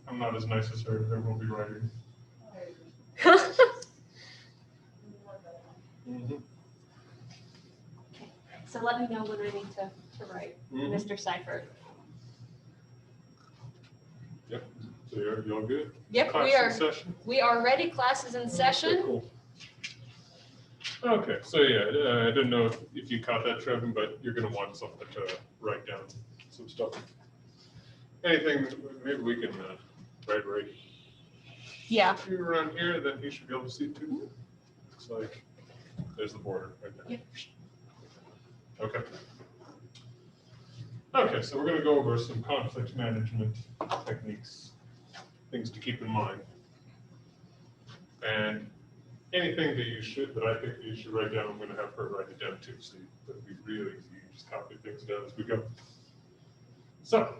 I'm not as nice as her. There won't be writing. Okay, so let me know when I need to write, Mr. Seifert. Yep. So you all good? Yep, Class we are. in session? We are ready. Class is in session. Okay, cool. Okay, so yeah, I didn't know if you caught that, Trevin, but you're going to want something to write down some stuff. Anything, maybe we can write right. Yeah. If you're around here, then he should be able to see it too. Looks like there's the border right there. Yep. Okay. Okay, so we're going to go over some conflict management techniques, things to keep in mind. And anything that I think you should write down, I'm going to have her write it down too, so it'll be really easy. You just copy things down as we go. So,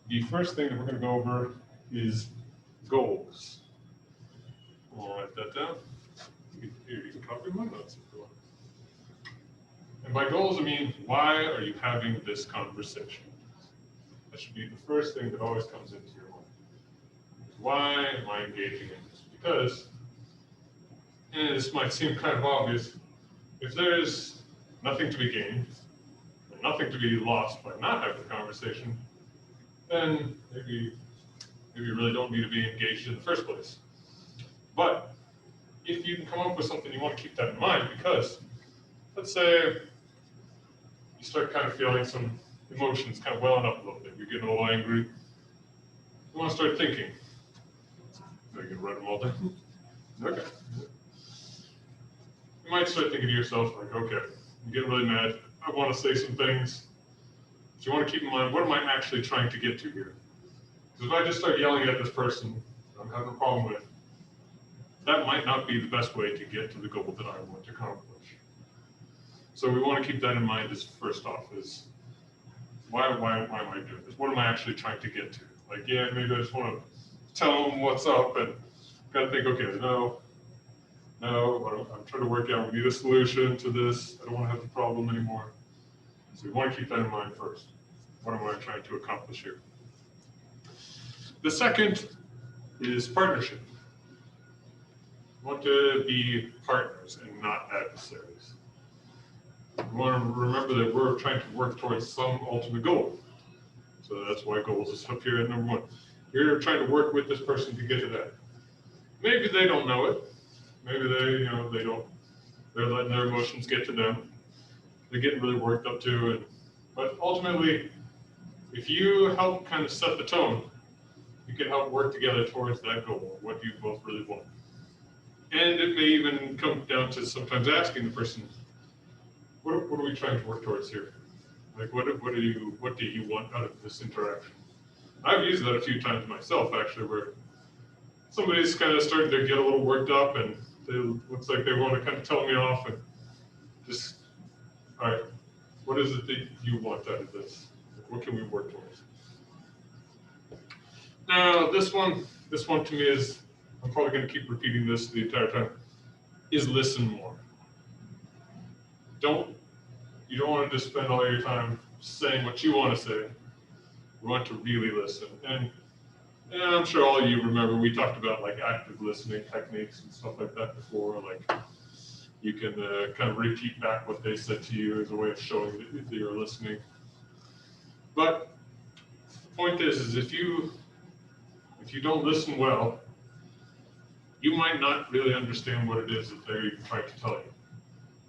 the first thing that we're going to go over is goals. I'll write that down. Here, you can copy my notes if you want. And by goals, I mean, why are you having this conversation? That should be the first thing that always comes into your mind. Why am I engaging in this? Because, and this might seem kind of obvious, if there's nothing to be gained, and nothing to be lost by not having the conversation, then maybe you really don't need to be engaged in the first place. But if you can come up with something, you want to keep that in mind, because let's say you start kind of feeling some emotions kind of welling up a little bit. You're getting a little angry. You want to start thinking. Are you going to write them all down? Okay. You might start thinking to yourself, like, okay, I'm getting really mad. I want to say some things. But you want to keep in mind, what am I actually trying to get to here? Because if I just start yelling at this person I'm having a problem with, that might not be the best way to get to the goal that I want to accomplish. So we want to keep that in mind as first off, is why am I doing this? What am I actually trying to get to? Like, yeah, maybe I just want to tell them what's up and kind of think, okay, no, I'm trying to work out, we need a solution to this. I don't want to have the problem anymore. So we want to keep that in mind first. What am I trying to accomplish here? The second is partnership. We want to be partners and not adversaries. We want to remember that we're trying to work towards some ultimate goal. So that's why goals is up here at number one. You're trying to work with this person to get to that. Maybe they don't know it. Maybe they don't. They're letting their emotions get to them. They're getting really worked up too. But ultimately, if you help kind of set the tone, you can help work together towards that goal. What do you both really want? And it may even come down to sometimes asking the person, what are we trying to work towards here? Like, what do you want out of this interaction? I've used that a few times myself, actually, where somebody's kind of starting to get a little worked up and it looks like they want to kind of tell me off and just, all right, what is it that you want out of this? What can we work towards? Now, this one to me is, I'm probably going to keep repeating this the entire time, is listen more. You don't want to just spend all your time saying what you want to say. You want to really listen. And I'm sure all of you remember, we talked about like active listening techniques and stuff like that before. Like you can kind of repeat back what they said to you as a way of showing that you're listening. But the point is if you don't listen well, you might not really understand what it is that they're even trying to tell you.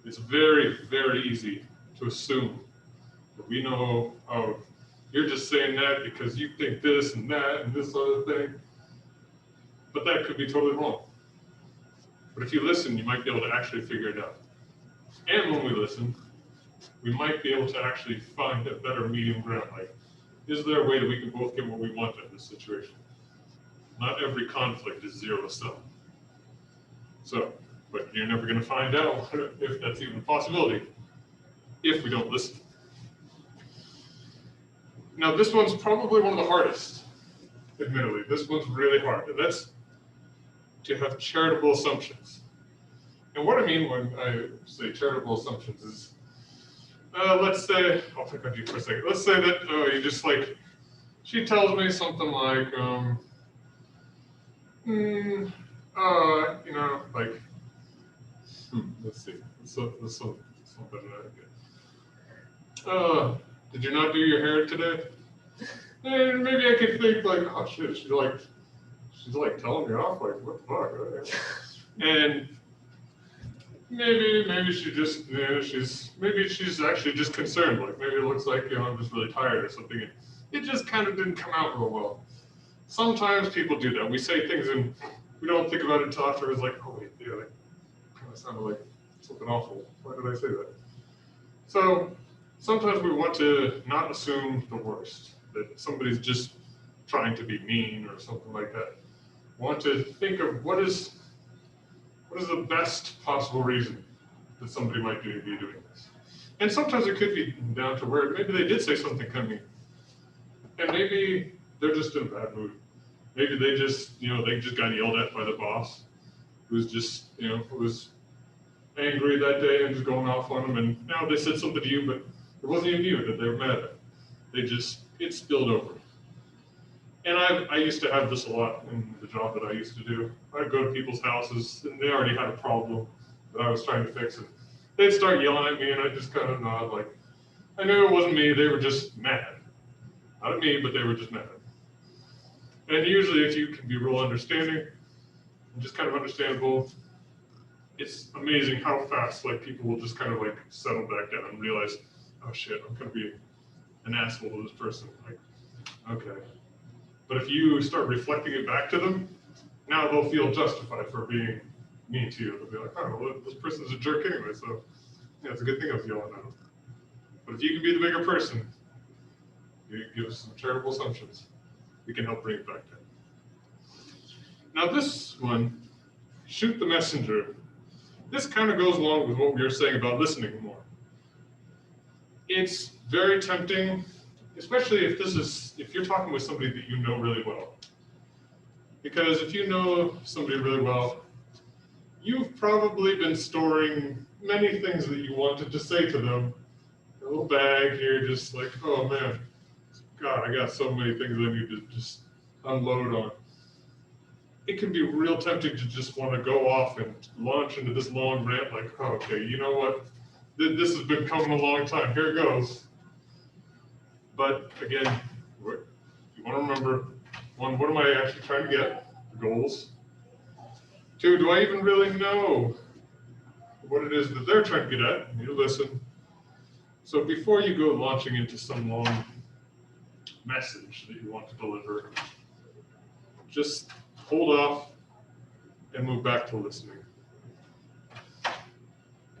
It's very, very easy to assume that we know, oh, you're just saying that because you think this and that and this other thing. But that could be totally wrong. But if you listen, you might be able to actually figure it out. And when we listen, we might be able to actually find a better medium ground. Like, is there a way that we can both get what we want out of this situation? Not every conflict is zero-sum. So, but you're never going to find out if that's even a possibility if we don't listen. Now, this one's probably one of the hardest, admittedly. This one's really hard, and that's to have charitable assumptions. And what I mean when I say charitable assumptions is, let's say, I'll pick on you for a second. Let's say that you just like she tells me something like, like, let's see, this one better than I get. Did you not do your hair today? And maybe I could think like, oh shit, she's like telling me off, like, what the fuck? And maybe she just, maybe she's actually just concerned, like maybe it looks like, I'm just really tired or something. And it just kind of didn't come out real well. Sometimes people do that. We say things and we don't think about it until afterwards, like, oh wait, yeah, that kind of sounded like something awful. Why did I say that? So sometimes we want to not assume the worst, that somebody's just trying to be mean or something like that. We want to think of what is the best possible reason that somebody might be doing this. And sometimes it could be down to where maybe they did say something kind of mean. And maybe they're just in a bad mood. Maybe they just got yelled at by the boss, who's just, who was angry that day and just going off on them. And now they said something to you, but it wasn't even you that they were mad at. It spilled over. And I used to have this a lot in the job that I used to do. I'd go to people's houses and they already had a problem that I was trying to fix. And they'd start yelling at me and I'd just kind of nod like, I knew it wasn't me, they were just mad. Not at me, but they were just mad. And usually if you can be real understanding and just kind of understandable, it's amazing how fast like people will just kind of like settle back down and realize, oh shit, I'm gonna be an asshole to this person. Like, okay. But if you start reflecting it back to them, now they'll feel justified for being mean to you. They'll be like, oh, well, this person's a jerk anyway, so yeah, it's a good thing I was yelling at them. But if you can be the bigger person, you give us some charitable assumptions, we can help bring it back down. Now this one, shoot the messenger. This kind of goes along with what we were saying about listening more. It's very tempting, especially if you're talking with somebody that you know really well. Because if you know somebody really well, you've probably been storing many things that you wanted to say to them. A little bag here, just like, oh man, God, I got so many things I need to just unload on. It can be real tempting to just want to go off and launch into this long rant, like, oh, okay, you know what? This has been coming a long time. Here it goes. But again, you want to remember, one, what am I actually trying to get? The goals. Two, do I even really know what it is that they're trying to get at? You listen. So before you go launching into some long message that you want to deliver, just hold off and move back to listening.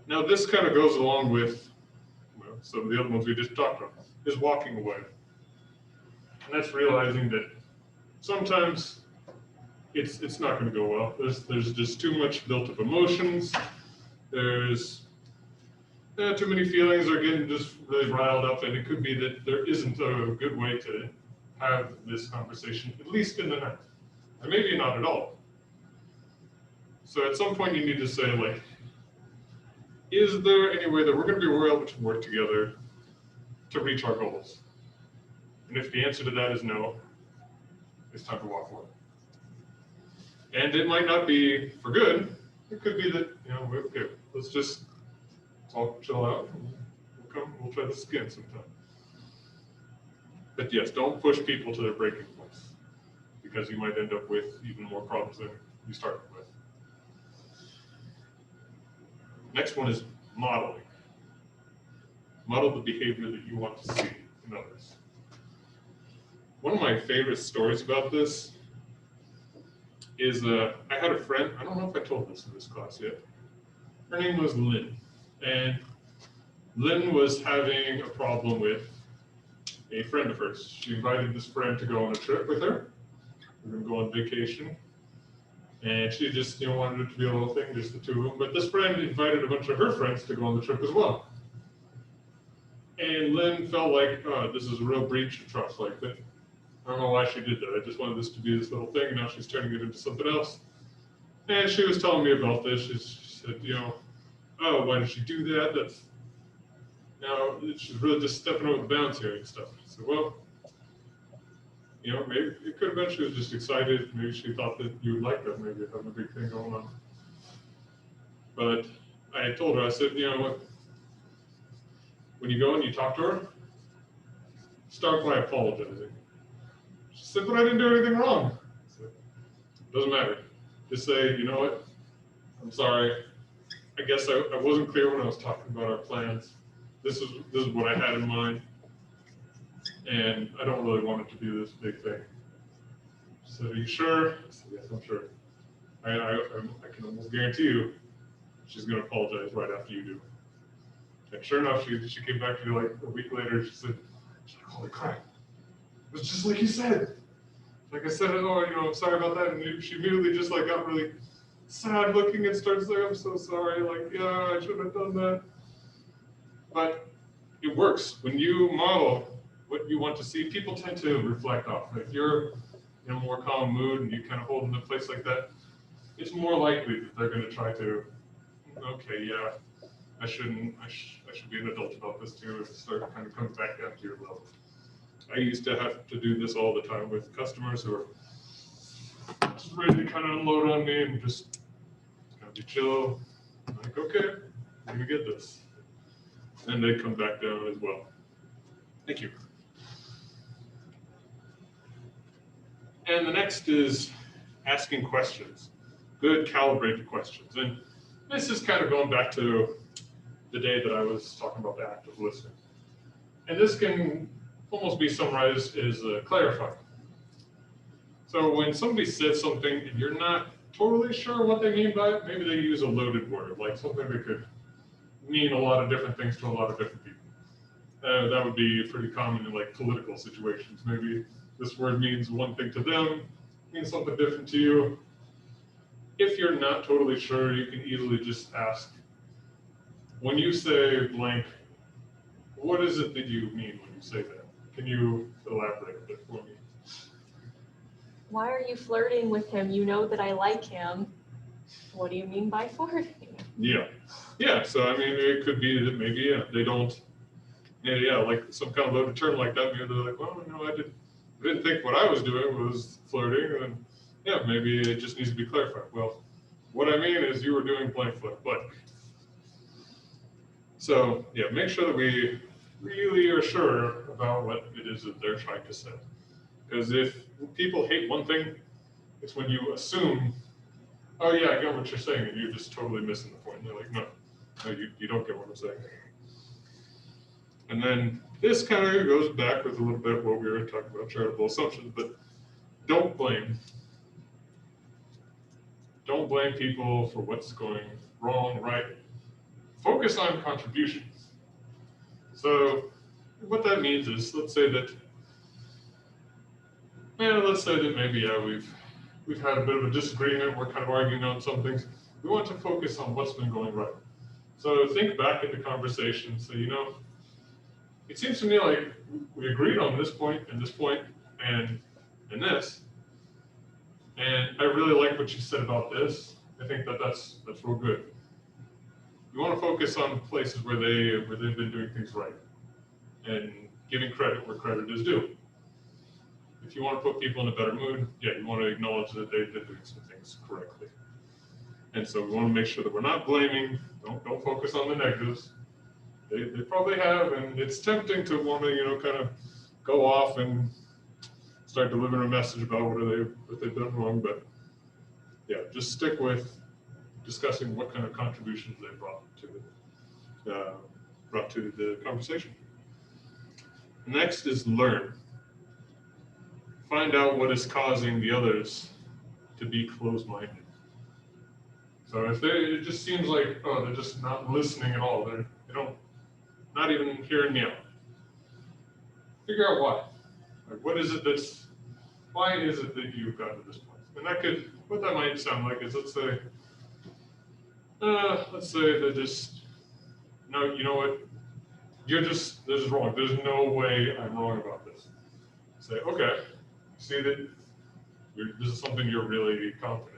Now this kind of goes along with some of the other ones we just talked about, is walking away. And that's realizing that sometimes it's not going to go well. There's just too much built up emotions. There's too many feelings are getting just really riled up, and it could be that there isn't a good way to have this conversation, at least in the night, or maybe not at all. So at some point you need to say, like, is there any way that we're going to be able to work together to reach our goals? And if the answer to that is no, it's time to walk away. And it might not be for good. It could be that, okay, let's just talk, chill out, and we'll try this again sometime. But yes, don't push people to their breaking points, because you might end up with even more problems than you started with. Next one is modeling. Model the behavior that you want to see in others. One of my favorite stories about this is I had a friend, I don't know if I told this in this class yet. Her name was Lynn. And Lynn was having a problem with a friend of hers. She invited this friend to go on a trip with her. We're going to go on vacation. And she just wanted it to be a little thing, just the two of them. But this friend invited a bunch of her friends to go on the trip as well. And Lynn felt like, oh, this is a real breach of trust. Like, that. I don't know why she did that. I just wanted this to be this little thing, and now she's turning it into something else. And she was telling me about this. She said, oh, why did she do that? She's really just stepping over the bounds here and stuff. I said, well, you know, maybe it could have been she was just excited. Maybe she thought that you would like that. Maybe having a big thing going on. But I told her, I said, you know what? When you go and you talk to her, start by apologizing. She said, but I didn't do anything wrong. I said, doesn't matter. Just say, you know what? I'm sorry. I guess I wasn't clear when I was talking about our plans. This is what I had in mind. And I don't really want it to be this big thing. She said, are you sure? I said, yes, I'm sure. I can almost guarantee you she's going to apologize right after you do. And sure enough, she came back to me like a week later. She said, holy crap, it was just like you said. Like I said, oh, you know, I'm sorry about that. And she immediately just like got really sad looking and starts saying, I'm so sorry. Like, yeah, I shouldn't have done that. But it works. When you model what you want to see, people tend to reflect off. If you're in a more calm mood and you kind of hold in a place like that, it's more likely that they're going to try to, okay, yeah, I should be an adult about this too, and start kind of coming back down to your level. I used to have to do this all the time with customers who are just ready to kind of unload on me and just kind of be chill. I'm like, okay, let me get this. And they come back down as well. Thank you. And the next is asking questions, good calibrated questions. And this is kind of going back to the day that I was talking about the active listening. And this can almost be summarized as clarifying. So when somebody says something and you're not totally sure what they mean by it, maybe they use a loaded word, like something that could mean a lot of different things to a lot of different people. That would be pretty common in like political situations. Maybe this word means one thing to them, means something different to you. If you're not totally sure, you can easily just ask, when you say blank, what is it that you mean when you say that? Can you elaborate a bit for me? Why are you flirting with him? You know that I like him. What do you mean by flirting? Yeah. Yeah, so I mean, it could be that maybe, yeah, they don't, yeah, like some kind of loaded term like that, maybe they're like, well, no, I didn't think what I was doing was flirting, and yeah, maybe it just needs to be clarified. Well, what I mean is you were doing blank. So yeah, make sure that we really are sure about what it is that they're trying to say. Because if people hate one thing, it's when you assume, oh yeah, I get what you're saying, and you're just totally missing the point. And they're like, no, you don't get what I'm saying. And then this kind of goes back with a little bit what we were talking about, charitable assumptions, but don't blame. Don't blame people for what's going wrong, right? Focus on contributions. So what that means is, let's say that maybe, yeah, we've had a bit of a disagreement, we're kind of arguing on some things. We want to focus on what's been going right. So think back at the conversation, say, you know, it seems to me like we agreed on this point, and this point, and this. And I really like what you said about this. I think that's real good. You want to focus on places where they've been doing things right, and giving credit where credit is due. If you want to put people in a better mood, yeah, you want to acknowledge that they've been doing some things correctly. And so we want to make sure that we're not blaming. Don't focus on the negatives. They probably have, and it's tempting to want to, you know, kind of go off and start delivering a message about what they've done wrong. But yeah, just stick with discussing what kind of contributions they brought to the conversation. Next is learn. Find out what is causing the others to be closed-minded. So if it just seems like, oh, they're just not listening at all. They don't, not even hearing me out. Figure out why. Like, why is it that you've gotten to this point? And what that might sound like is, let's say they're just, no, you know what? This is wrong. There's no way I'm wrong about this. Say, okay, see that this is something you're really confident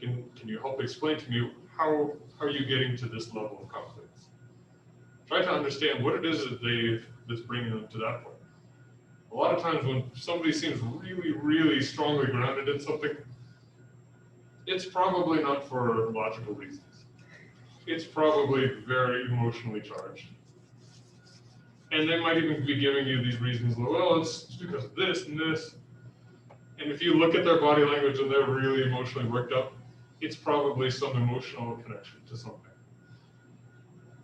in. Can you help explain to me how are you getting to this level of confidence? Try to understand what it is that's bringing them to that point. A lot of times when somebody seems really, really strongly grounded in something, it's probably not for logical reasons. It's probably very emotionally charged. And they might even be giving you these reasons, well, it's because of this and this. And if you look at their body language and they're really emotionally worked up, it's probably some emotional connection to something.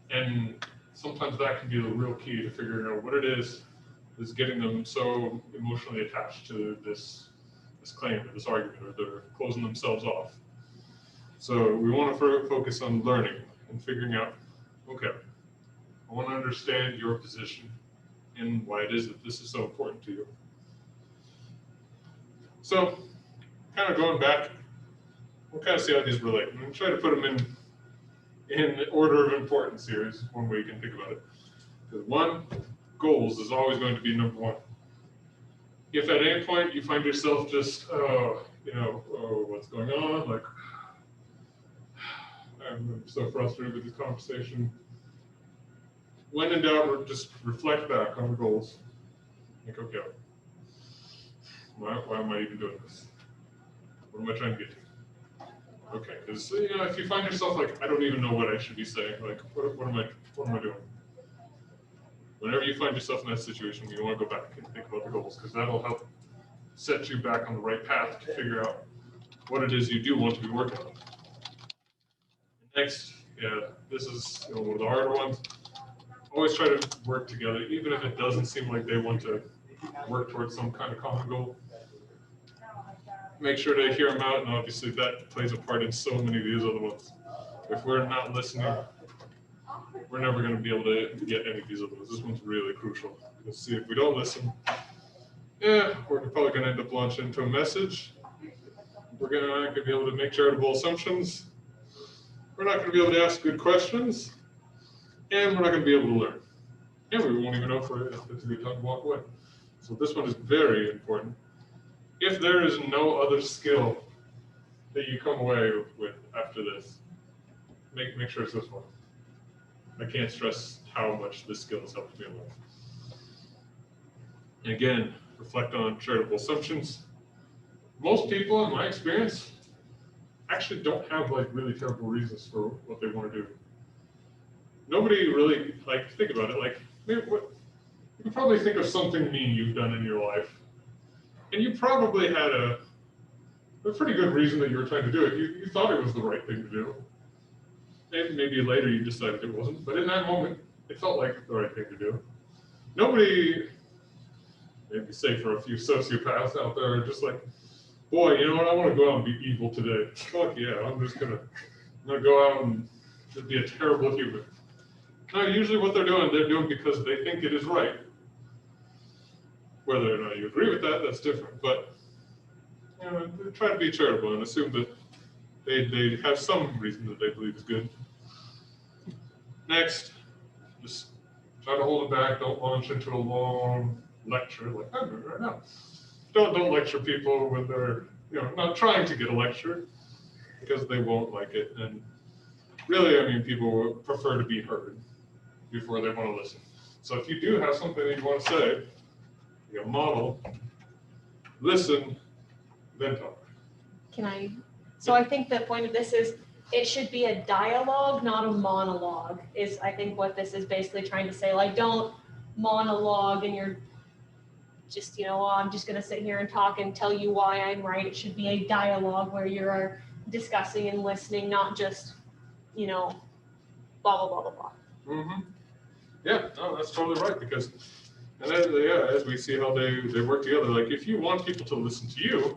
And sometimes that can be the real key to figuring out what it is that's getting them so emotionally attached to this claim or this argument, or they're closing themselves off. So we want to focus on learning and figuring out, okay, I want to understand your position and why it is that this is so important to you. So kind of going back, we'll kind of see how these relate. I'm going to try to put them in order of importance here is one way you can think about it. Because one, goals is always going to be number one. If at any point you find yourself just, what's going on? Like, I'm so frustrated with this conversation. When in doubt, just reflect back on the goals. Like, okay, why am I even doing this? What am I trying to get to? Okay, because if you find yourself like, I don't even know what I should be saying. Like, what am I doing? Whenever you find yourself in that situation, you want to go back and think about the goals, because that'll help set you back on the right path to figure out what it is you do want to be working on. Next, this is one of the harder ones. Always try to work together, even if it doesn't seem like they want to work towards some kind of common goal. Make sure to hear them out, and obviously that plays a part in so many of these other ones. If we're not listening, we're never going to be able to get any of these other ones. This one's really crucial. You'll see if we don't listen, we're probably going to end up launching into a message. We're not going to be able to make charitable assumptions. We're not going to be able to ask good questions. And we're not going to be able to learn. And we won't even know if it's a good time to walk away. So this one is very important. If there is no other skill that you come away with after this, make sure it's this one. I can't stress how much this skill has helped me in life. And again, reflect on charitable assumptions. Most people, in my experience, actually don't have like really terrible reasons for what they want to do. Nobody really, think about it, you can probably think of something mean you've done in your life. And you probably had a pretty good reason that you were trying to do it. You thought it was the right thing to do. And maybe later you decided it wasn't, but in that moment, it felt like the right thing to do. Nobody, maybe say for a few sociopaths out there, are just like, boy, you know what, I want to go out and be evil today. Fuck yeah, I'm gonna go out and just be a terrible human. No, usually what they're doing because they think it is right. Whether or not you agree with that, that's different. But try to be charitable and assume that they have some reason that they believe is good. Next, just try to hold it back. Don't launch into a long lecture like I'm doing right now. Don't lecture people when they're not trying to get a lecture, because they won't like it. And really, people prefer to be heard before they want to listen. So if you do have something that you want to say, model, listen, then talk. So I think the point of this is it should be a dialogue, not a monologue, is I think what this is basically trying to say. Like, don't monologue and you're just, I'm just going to sit here and talk and tell you why I'm right. It should be a dialogue where you're discussing and listening, not just, blah, blah, blah, blah, blah. Mm-hmm. Yeah, no, that's totally right, because, and as we see how they work together, like if you want people to listen to you,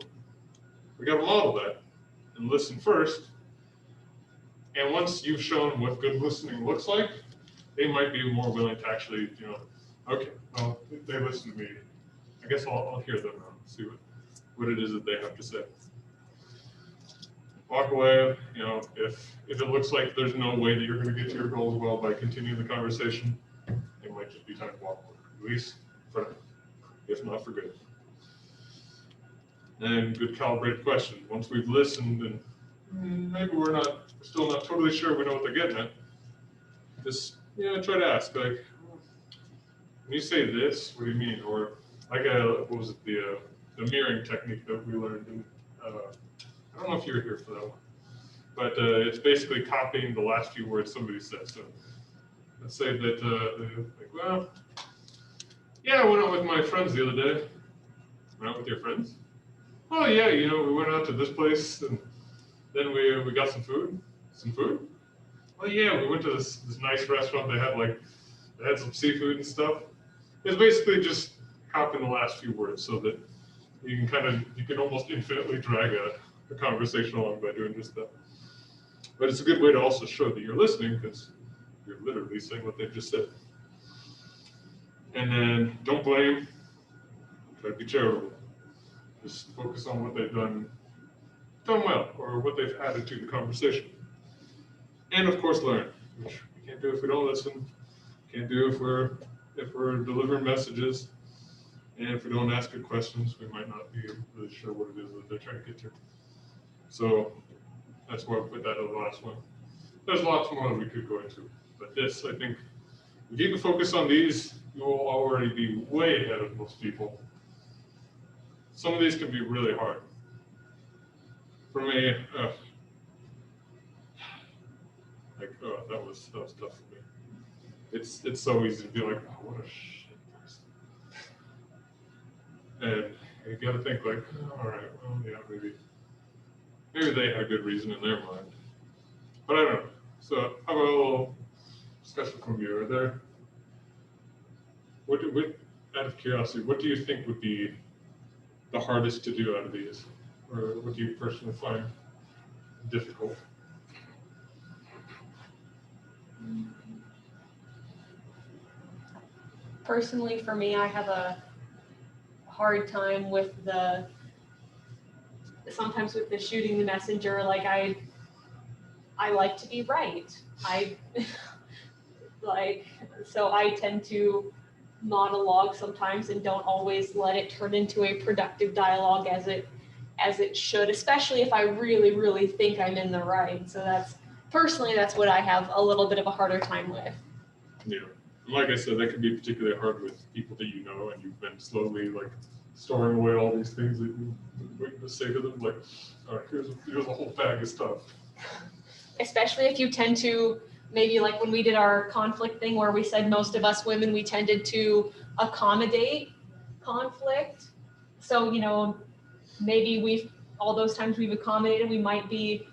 we got to model that and listen first. And once you've shown what good listening looks like, they might be more willing to actually, okay, well, they listen to me. I guess I'll hear them now, see what it is that they have to say. Walk away, if it looks like there's no way that you're going to get to your goals well by continuing the conversation, it might just be time to walk away, at least for now, if not for good. And good calibrated question. Once we've listened and maybe we're still not totally sure we know what they're getting at, just try to ask, like, when you say this, what do you mean? Or like what was it, the mirroring technique that we learned in, I don't know if you were here for that one, but it's basically copying the last few words somebody said. So let's say that they're like, well, yeah, I went out with my friends the other day. Went out with your friends? Oh yeah, we went out to this place and then we got some food. Some food? Oh yeah, we went to this nice restaurant. They had some seafood and stuff. It's basically just copying the last few words so that you can almost infinitely drag a conversation along by doing just that. But it's a good way to also show that you're listening because you're literally saying what they just said. And then don't blame, try to be charitable. Just focus on what they've done well or what they've added to the conversation. And of course learn, which we can't do if we don't listen, can't do if we're delivering messages, and if we don't ask good questions, we might not be really sure what it is that they're trying to get to. So that's why I put that as the last one. There's lots more that we could go into, but this, I think, if you can focus on these, you will already be way ahead of most people. Some of these can be really hard. For me, that was tough for me. It's so easy to be like, oh, what a shit person. And you got to think like, all right, well, yeah, maybe they had good reason in their mind, but I don't know. So how about a little discussion from you? Are there, out of curiosity, what do you think would be the hardest to do out of these, or what do you personally find difficult? Personally, for me, I have a hard time with sometimes with the shooting the messenger. Like I like to be right. So I tend to monologue sometimes and don't always let it turn into a productive dialogue as it should, especially if I really, really think I'm in the right. So that's what I have a little bit of a harder time with. Yeah. Like I said, that can be particularly hard with people that you know and you've been slowly storing away all these things that you wait to say to them. Like, all right, here's a whole bag of stuff. Especially if you tend to, maybe like when we did our conflict thing where we said most of us women, we tended to accommodate conflict. So, maybe all those times we've accommodated, we might be,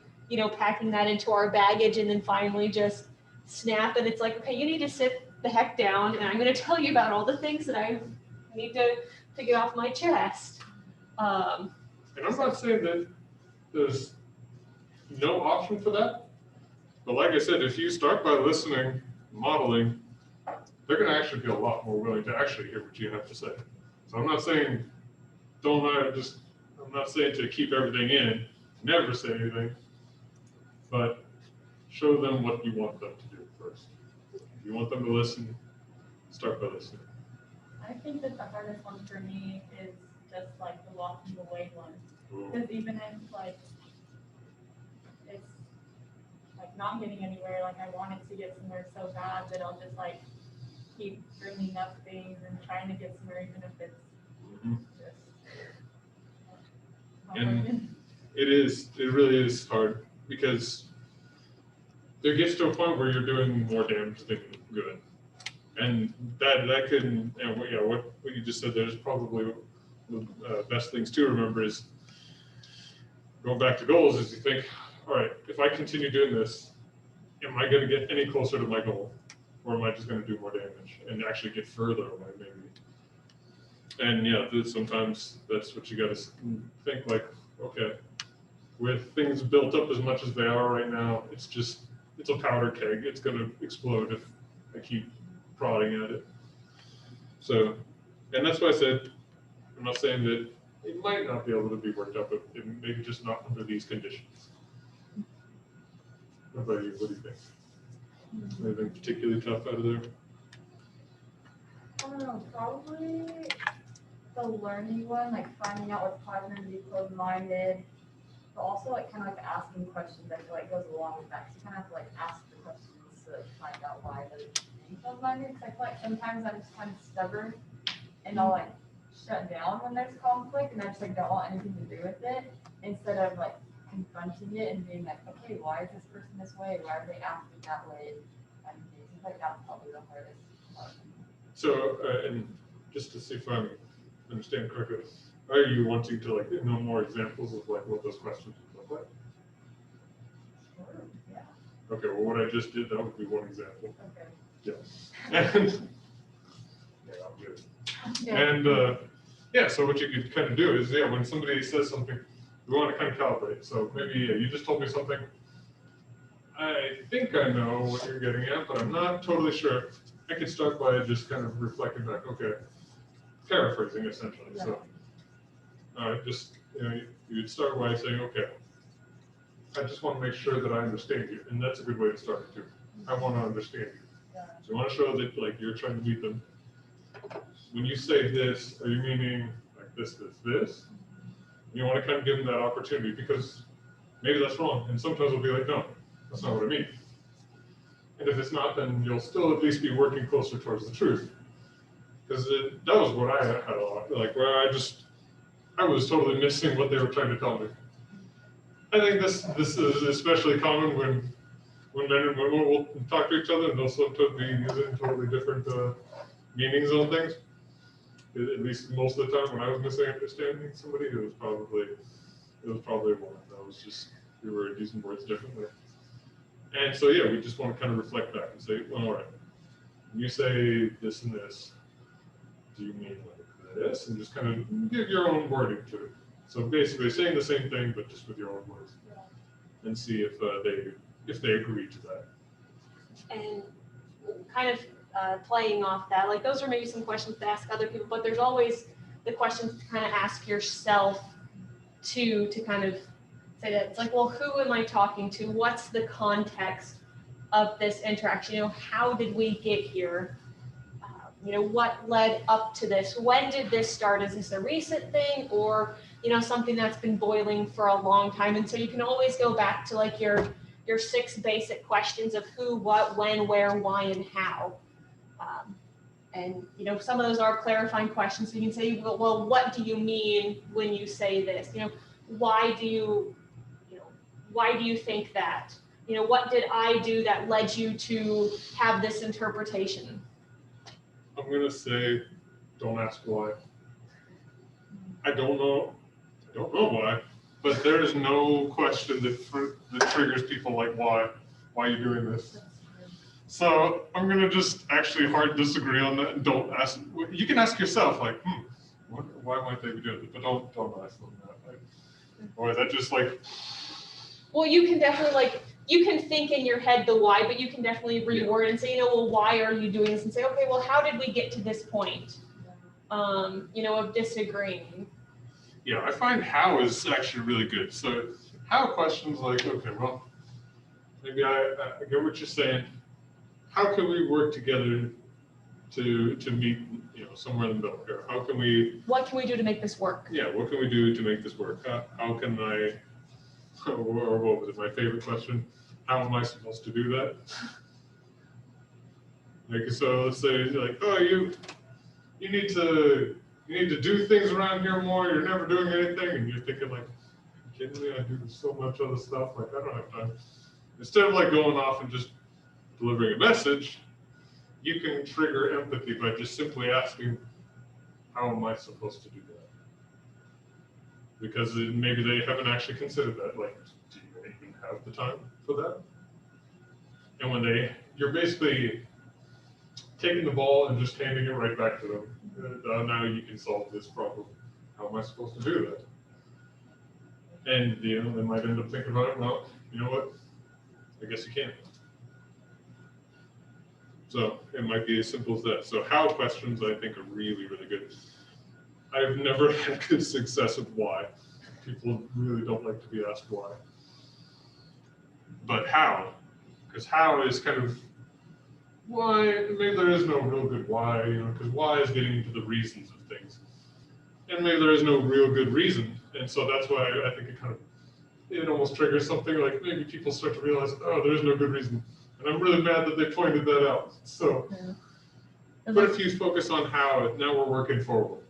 packing that into our baggage and then finally just snap. And it's like, okay, you need to sit the heck down and I'm going to tell you about all the things that I need to get off my chest. And I'm not saying that there's no option for that. But like I said, if you start by listening, modeling, they're going to actually be a lot more willing to actually hear what you have to say. So I'm not saying I'm not saying to keep everything in, never say anything, but show them what you want them to do first. If you want them to listen, start by listening. I think that the hardest one for me is just like the walking away one. Because even if it's not getting anywhere, I wanted to get somewhere so bad that I'll just keep bringing up things and trying to get somewhere, even if it's just. And it really is hard because there gets to a point where you're doing more damage than good. And that can, what you just said, there's probably the best things to remember is going back to goals is you think, all right, if I continue doing this, am I going to get any closer to my goal? Or am I just going to do more damage and actually get further away maybe? And sometimes that's what you got to think okay, with things built up as much as they are right now, it's a powder keg. It's going to explode if I keep prodding at it. So, and that's why I said, I'm not saying that it might not be able to be worked out, but maybe just not under these conditions. What about you? What do you think? Anything particularly tough out of there? I don't know, probably the learning one, finding out what's causing them to be closed-minded, but also kind of asking questions. I feel goes along with that. So you kind of have to ask the questions to find out why they're being closed-minded. Because I feel sometimes I'm just kind of stubborn, and I'll shut down when there's conflict, and I just like don't want anything to do with it, instead of like confronting it and being like, okay, why is this person this way? Why are they acting that way? And things like that's probably the hardest part. So, and just to see if I understand correctly, are you wanting to like know more examples of like what those questions would look like? Sure, yeah. Okay, well, what I just did, that would be one example. Okay. Yeah. And, yeah, I'm good. Yeah. And yeah, so what you could kind of do is, yeah, when somebody says something, we want to kind of calibrate. So maybe you just told me something. I think I know what you're getting at, but I'm not totally sure. I could start by just kind of reflecting back. Okay, paraphrasing essentially. Yeah. So just you'd start by saying, okay, I just want to make sure that I understand you, and that's a good way to start it too. I want to understand you. Yeah. So you want to show that like you're trying to meet them. When you say this, are you meaning like this? You want to kind of give them that opportunity because maybe that's wrong, and sometimes we'll be like, no, that's not what I mean. And if it's not, then you'll still at least be working closer towards the truth. Because that was what I had a lot, like where I was totally missing what they were trying to tell me. I think this is especially common when men and women will talk to each other and they'll sometimes be using totally different meanings on things. At least most of the time when I was misunderstanding somebody, it was probably a woman. That was just, we were using words differently. And so yeah, we just want to kind of reflect back and say, well, all right, when you say this and this, do you mean like this? And just kind of give your own wording to it. So basically saying the same thing, but just with your own words. And see if they agree to that. And kind of playing off that, like those are maybe some questions to ask other people, but there's always the questions to kind of ask yourself to kind of say that. It's like, well, who am I talking to? What's the context of this interaction? How did we get here? What led up to this? When did this start? Is this a recent thing or, something that's been boiling for a long time? And so you can always go back to like your 6 basic questions of who, what, when, where, why, and how. And some of those are clarifying questions. So you can say, well, what do you mean when you say this? Why do you think that? What did I do that led you to have this interpretation? I'm going to say, don't ask why. I don't know why, but there is no question that triggers people like why are you doing this? So I'm going to just actually hard disagree on that and don't ask. You can ask yourself like, why might they be doing it? But don't ask them that. Like, or is that just like? Well, you can definitely you can think in your head the why, but you can definitely reword and say, well, why are you doing this? And say, okay, well, how did we get to this point? Of disagreeing. Yeah, I find how is actually really good. So how questions like, okay, well, maybe I get what you're saying. How can we work together to meet, somewhere in the middle here? What can we do to make this work? Yeah, what can we do to make this work? How can I, or what was it, my favorite question? How am I supposed to do that? Like, so let's say like, oh, you need to do things around here more. You're never doing anything. And you're thinking like, kidding me? I do so much other stuff. Like, I don't have time. Instead of like going off and just delivering a message, you can trigger empathy by just simply asking, how am I supposed to do that? Because maybe they haven't actually considered that. Like, do you even have the time for that? And when you're basically taking the ball and just handing it right back to them. Now you can solve this problem. How am I supposed to do that? And they might end up thinking about it. Well, you know what? I guess you can't. So it might be as simple as that. So how questions I think are really, really good. I've never had good success with why. People really don't like to be asked why. But how? Because how is kind of why, maybe there is no real good why, because why is getting into the reasons of things. And maybe there is no real good reason. And so that's why I think it almost triggers something like maybe people start to realize, oh, there is no good reason. And I'm really mad that they pointed that out. So, but if you focus on how, now we're working forward.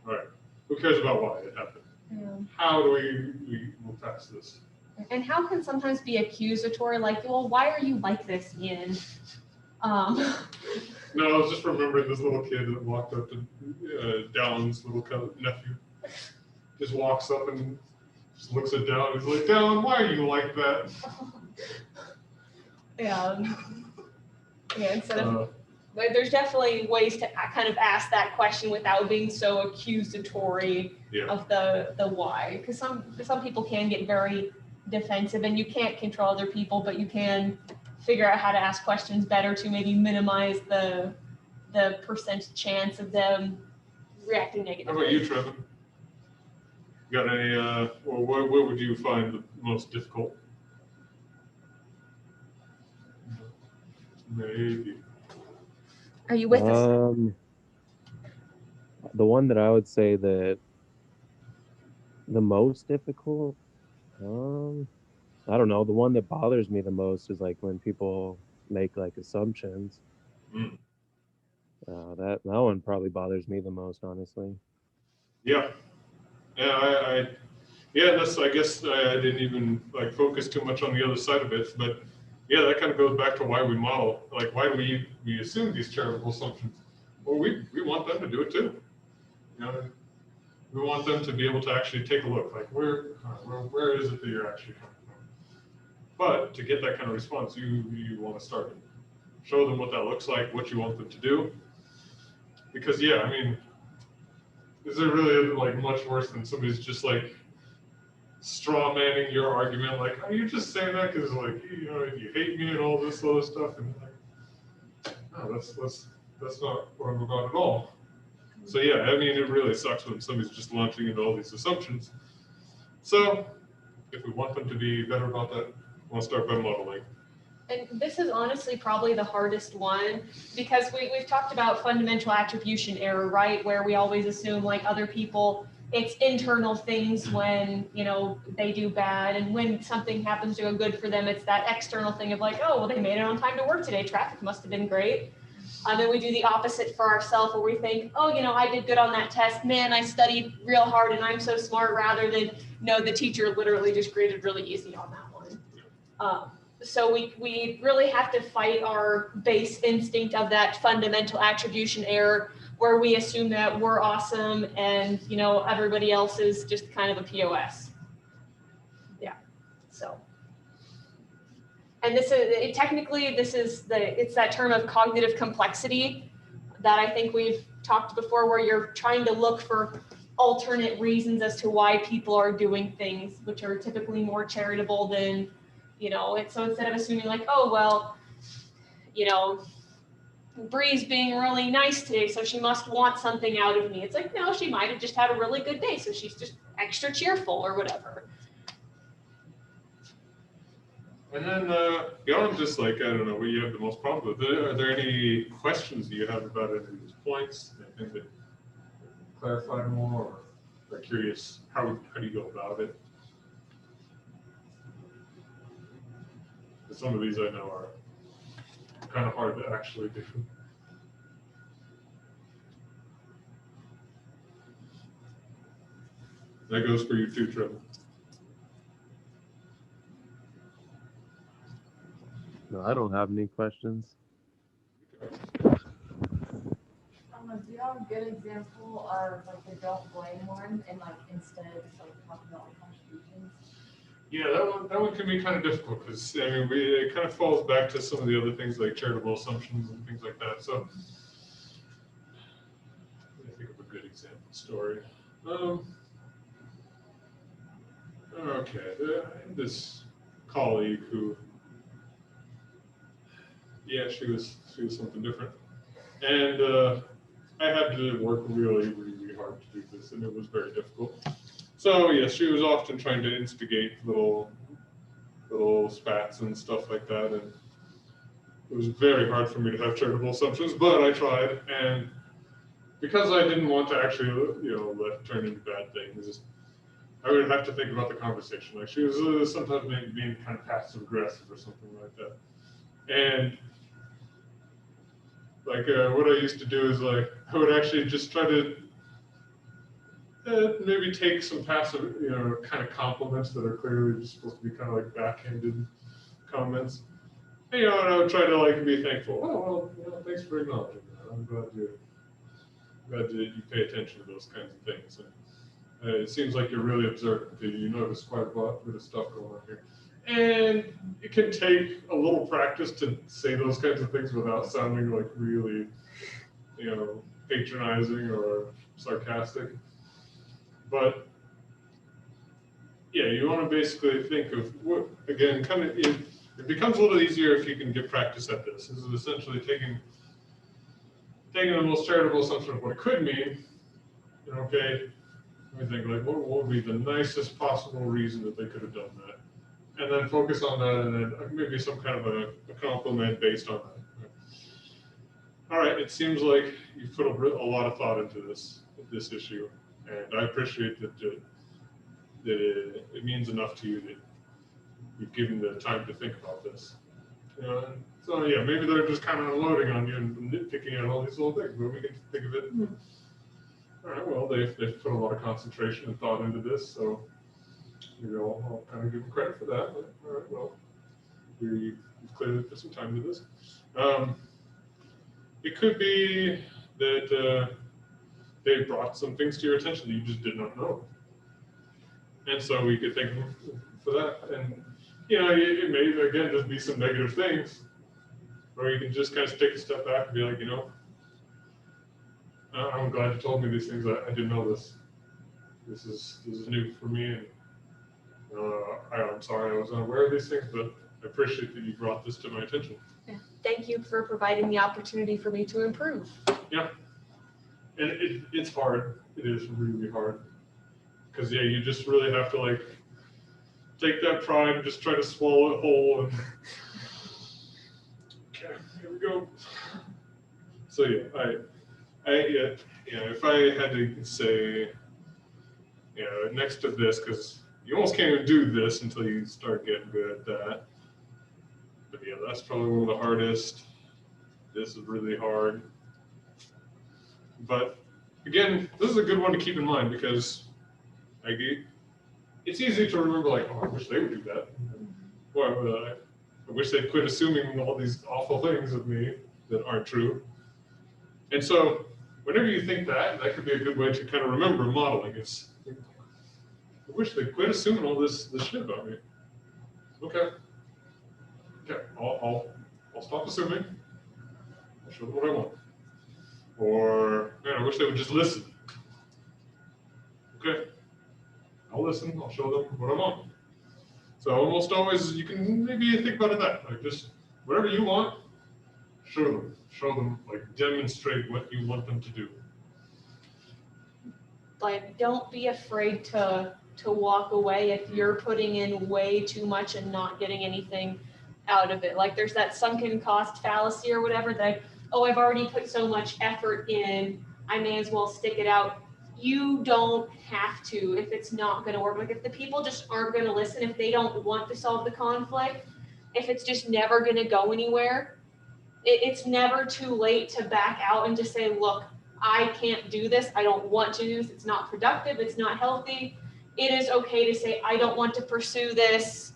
All right. Who cares about why it happened? Yeah. How do we move past this? And how can sometimes be accusatory, like, well, why are you like this, Ian? No, I was just remembering this little kid that walked up to Dallon's little nephew. Just walks up and just looks at Dallon. He's like, Dallon, why are you like that? Yeah. Yeah, instead of, but there's definitely ways to kind of ask that question without being so accusatory of the why. Because some people can get very defensive, and you can't control other people, but you can figure out how to ask questions better to maybe minimize the percent chance of them reacting negatively. How about you, Trevin? Got any, or what would you find the most difficult? Maybe. Are you with us? The one that I would say that the most difficult, I don't know. The one that bothers me the most is like when people make like assumptions. Mm. That one probably bothers me the most, honestly. Yeah. Yeah, I guess I didn't even like focus too much on the other side of it, but yeah, that kind of goes back to why we model. Like, why do we assume these charitable assumptions? Well, we want them to do it too. You know, we want them to be able to actually take a look, like where is it that you're actually coming from? But to get that kind of response, you want to start show them what that looks like, what you want them to do. Because yeah, I mean, is there really like much worse than somebody's just like straw manning your argument, like, are you just saying that because like you hate me and all this other stuff? And like, no, that's not what I'm about at all. So yeah, I mean, it really sucks when somebody's just launching into all these assumptions. So if we want them to be better about that, we'll start by modeling. And this is honestly probably the hardest one, because we've talked about fundamental attribution error, right? Where we always assume like other people, it's internal things when, they do bad, and when something happens to go good for them, it's that external thing of like, oh, well, they made it on time to work today. Traffic must have been great. And we do the opposite for ourselves, where we think, oh, I did good on that test. Man, I studied real hard and I'm so smart, rather than, no, the teacher literally just graded really easy on that one. So we really have to fight our base instinct of that fundamental attribution error, where we assume that we're awesome and, everybody else is just kind of a POS. Yeah, so. And it's that term of cognitive complexity that I think we've talked before, where you're trying to look for alternate reasons as to why people are doing things, which are typically more charitable than, so instead of assuming like, oh, well, Bree's being really nice today, so she must want something out of me. It's like, no, she might have just had a really good day, so she's just extra cheerful or whatever. And then beyond just like, I don't know, what you have the most problem with, are there any questions that you have about any of these points? Anything that clarify more, or curious, how do you go about it? Because some of these I know are kind of hard to actually do. That goes for you too, Trevor. No, I don't have any questions. Do you have a good example of like the don't blame one, and like instead just like talking about like contributions? Yeah, that one can be kind of difficult, because I mean, it kind of falls back to some of the other things like charitable assumptions and things like that. So let me think of a good example story. Okay, I had this colleague who, yeah, she was something different, and I had to work really, really hard to do this, and it was very difficult. So yeah, she was often trying to instigate little spats and stuff like that, and it was very hard for me to have charitable assumptions, but I tried, and because I didn't want to actually, let it turn into bad things, I would have to think about the conversation. Like, she was sometimes maybe being kind of passive aggressive or something like that, and like what I used to do is like I would actually just try to maybe take some passive, kind of compliments that are clearly just supposed to be kind of like backhanded comments. And, and I would try to like be thankful. Oh, well, thanks for acknowledging that. I'm glad you pay attention to those kinds of things. And it seems like you're really observant. You notice quite a bit of stuff going on here. And it can take a little practice to say those kinds of things without sounding like really, patronizing or sarcastic. But yeah, you want to basically think of what, again, kind of, it becomes a little easier if you can get practice at this. This is essentially taking the most charitable assumption of what it could mean, and okay, let me think, like, what would be the nicest possible reason that they could have done that? And then focus on that, and then maybe some kind of a compliment based on that. All right, it seems like you've put a lot of thought into this issue, and I appreciate that it means enough to you that you've given the time to think about this. So yeah, maybe they're just kind of unloading on you and nitpicking at all these little things, but we can think of it. All right, well, they've put a lot of concentration and thought into this, so maybe I'll kind of give them credit for that. But, all right, well, you've clearly put some time into this. It could be that they brought some things to your attention that you just did not know. And so we could thank them for that. And, it may, again, just be some negative things, or you can just kind of take a step back and be like, I'm glad you told me these things. I didn't know this. This is new for me, and I'm sorry I was unaware of these things, but I appreciate that you brought this to my attention. Yeah. Thank you for providing the opportunity for me to improve. Yeah, and it's hard. It is really hard because you just really have to like take that pride and just try to swallow it whole. And okay, here we go. So if I had to say, next to this, because you almost can't even do this until you start getting good at that. But yeah, that's probably one of the hardest. This is really hard. But again, this is a good one to keep in mind because it's easy to remember like, oh, I wish they would do that. Or I wish they'd quit assuming all these awful things of me that aren't true. And so whenever you think that could be a good way to kind of remember modeling. It's, I wish they'd quit assuming all this shit about me. Okay, I'll stop assuming. I'll show them what I want. Or, man, I wish they would just listen. Okay, I'll listen. I'll show them what I want. So almost always, you can maybe think about it that, like just whatever you want, show them, like demonstrate what you want them to do. Like, don't be afraid to walk away if you're putting in way too much and not getting anything out of it. Like there's that sunken cost fallacy or whatever that, oh, I've already put so much effort in, I may as well stick it out. You don't have to if it's not going to work. Like if the people just aren't going to listen, if they don't want to solve the conflict, if it's just never going to go anywhere, it's never too late to back out and just say, look, I can't do this. I don't want to do this. It's not productive. It's not healthy. It is okay to say, I don't want to pursue this,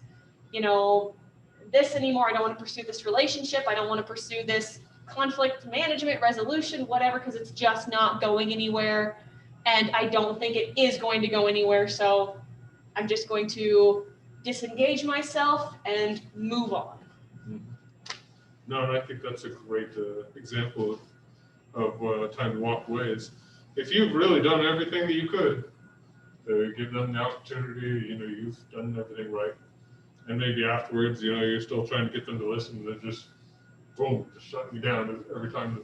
this anymore. I don't want to pursue this relationship. I don't want to pursue this conflict management, resolution, whatever, because it's just not going anywhere. And I don't think it is going to go anywhere. So I'm just going to disengage myself and move on. No, and I think that's a great example of time to walk away. Is if you've really done everything that you could, give them the opportunity, you've done everything right. And maybe afterwards, you're still trying to get them to listen, and then just, boom, just shutting you down every time.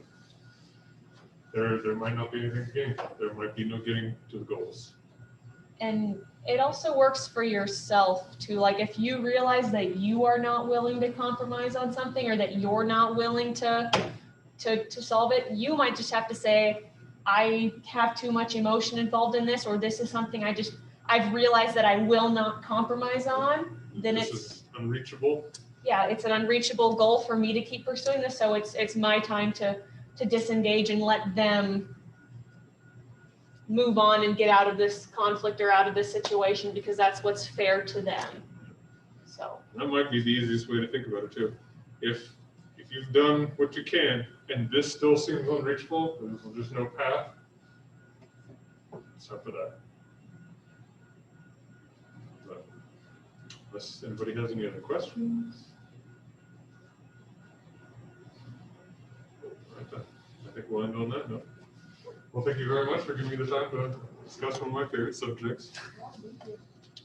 There might not be anything to gain. There might be no getting to the goals. And it also works for yourself too. Like if you realize that you are not willing to compromise on something, or that you're not willing to solve it, you might just have to say, I have too much emotion involved in this, or this is something I've realized that I will not compromise on. Then this is unreachable. Yeah, it's an unreachable goal for me to keep pursuing this. So it's my time to disengage and let them move on and get out of this conflict or out of this situation because that's what's fair to them. So That might be the easiest way to think about it too. If you've done what you can and this still seems unreachable, there's just no path. It's up for that. But unless anybody has any other questions, I think we'll end on that note. Well, thank you very much for giving me the time to discuss one of my favorite subjects.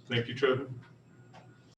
Thank you, Trevor.